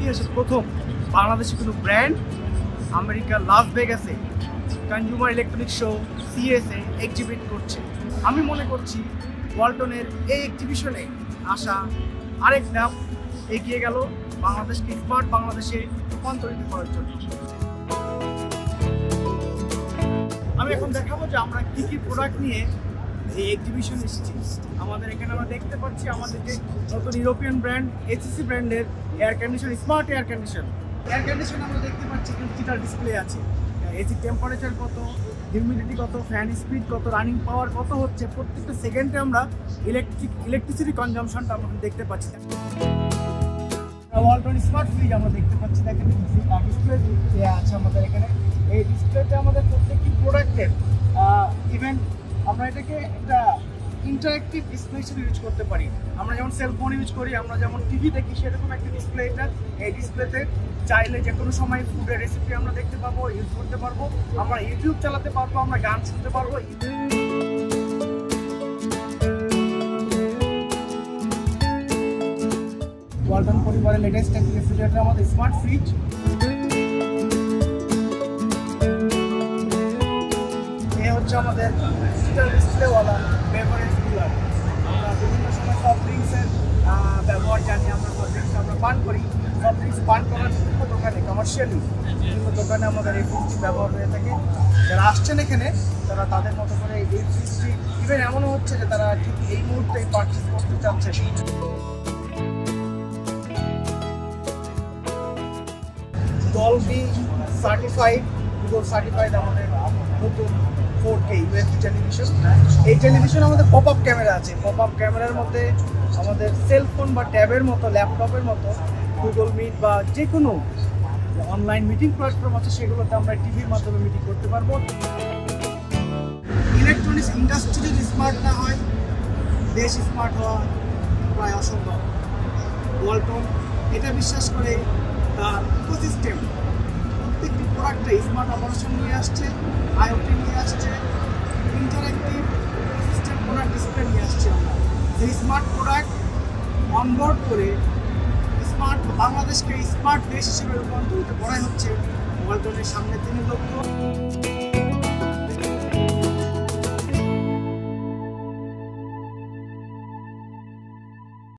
ইতিহাসে প্রথম বাংলাদেশি কোনো ব্র্যান্ড আমেরিকার লাস ভেগাসে consumer electronics show CES exhibit করছে। আমি মনে করছি ওয়ালটনের এই এক্সিবিশনে আসা আরেক ধাপ এগিয়ে গেল বাংলাদেশকে স্মার্ট বাংলাদেশে রূপান্তরিত করার জন্য। আমি এখন দেখাবো যে আমরা কী কী প্রোডাক্ট নিয়ে এই এক্সিবিশনে এসেছি। আমাদের এখানে আমরা দেখতে পাচ্ছি আমাদের যে নতুন ইউরোপিয়ান ব্র্যান্ড এসিসি ব্র্যান্ডের air condition, smart air condition আমরা দেখতে পাচ্ছি ডিজিটাল ডিসপ্লে আছে। এসি টেম্পারেচার কত, হিউমিডিটি কত, ফ্যান স্পিড কত, রানিং পাওয়ার কত হচ্ছে, প্রত্যেকটা সেকেন্ডে আমরা ইলেকট্রিসিটি কনজামশনটা আমরা দেখতে পাচ্ছি। ওয়ালটন স্মার্ট ফ্রিজ আমরা দেখতে পাচ্ছি, দেখেন ডিসপ্লে আছে আমাদের এখানে। এই ডিসপ্লেতে আমাদের প্রত্যেকটি প্রোডাক্টের ইভেন আমরা এটাকে একটা ইন্টারেক্টিভ ডিসপ্লে হিসেবে ইউজ করতে পারি। আমরা যেমন সেলফোন ইউজ করি, আমরা যেমন টিভি দেখি, সেরকম একটা ডিসপ্লে এটা। এই ডিসপ্লেতে চাইলে যে কোনো সময় ফুডের রেসিপি আমরা দেখতে পাবো, ইউজ করতে পারবো, আমরা ইউটিউব চালাতে পারবো, আমরা গান শুনতে পারবো। ওয়ালটন পরিবারের লেটেস্ট একটা রেফ্রিজারেটর আমাদের স্মার্ট ফ্রিজ। হচ্ছে আমাদের ডিজিটাল ডিসপ্লেওয়ালা বেভারেজ কুলার। আমরা বিভিন্ন সময় সফট ড্রিঙ্কসের ব্যবহার জানি, আমরা সফট ড্রিঙ্কস আমরা পান করি। সফট ড্রিঙ্কস পান করার বিভিন্ন দোকানে, কমার্শিয়ালি বিভিন্ন দোকানে আমাদের এই ফ্রিজটি ব্যবহার হয়ে থাকে। যারা আসছেন এখানে তারা তাদের মতো করে এই ফ্রিজটি ইভেন এমনও হচ্ছে যে তারা ঠিক এই মুহূর্তে পারচেস করতে চাচ্ছে। ডলবি সার্টিফাইড, গুগল সার্টিফাইড আমাদের নতুন 4K ইউএসডি টেলিভিশন। এই টেলিভিশন আমাদের পপ আপ ক্যামেরা আছে। পপ আপ ক্যামেরার মধ্যে আমাদের সেলফোন বা ট্যাবের মতো, ল্যাপটপের মতো গুগল মিট বা যে কোনো অনলাইন মিটিং প্ল্যাটফর্ম আছে সেগুলোতে আমরা টিভির মাধ্যমে মিটিং করতে পারবো। ইলেকট্রনিক্স ইন্ডাস্ট্রি যদি স্মার্ট না হয়, দেশ স্মার্ট হওয়া প্রায় অসম্ভব। ওয়ালটন এটা বিশ্বাস করে তার ইকোসিস্টেম প্রত্যেকটি প্রোডাক্টে স্মার্ট অপারেশন নিয়ে আসছে, আইওটি নিয়ে আসছে, ইন্টারেক্টিভ সিস্টেম প্রোডাক্ট ডিসপ্লে নিয়ে আসছে। আমরা সেই স্মার্ট প্রোডাক্ট অনবোর্ড করে স্মার্ট বাংলাদেশকে স্মার্ট দেশ হিসেবে রূপান্তরিত করাই হচ্ছে ওয়ালটনের সামনে 3 লক্ষ্য।